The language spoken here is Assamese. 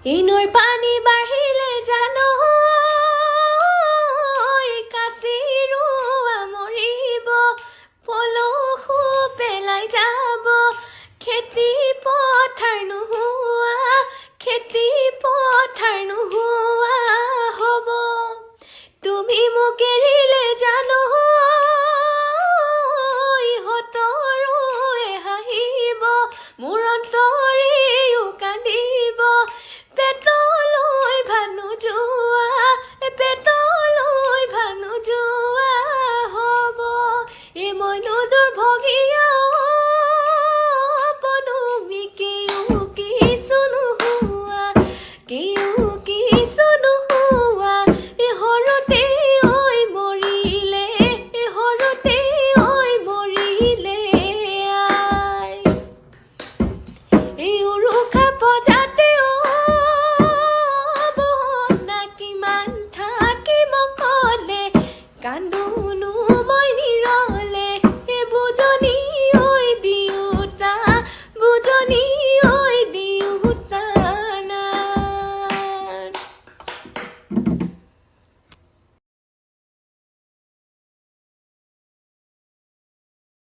এই নৈৰ পানী বাঢ়িলে জানো কাচিৰোৱা মৰিব পলসু পেলাই যাব খেতি পথাৰ নোহোৱা হ'ব তুমি মোক এৰিলে জানো ইহঁতৰোৱে হাঁহিব মোৰ অন্তৰেও কান্দিব পেটলৈ ভানু যোৱা হ'ব এই মই দুৰ্ভগীয়া পদুমী কেও কিছু নোহোৱা এহৰতে ঐ মৰিলে আই এই উৰুকা পজাতে বহনা কিমান থাকিব কলে কান্দোনো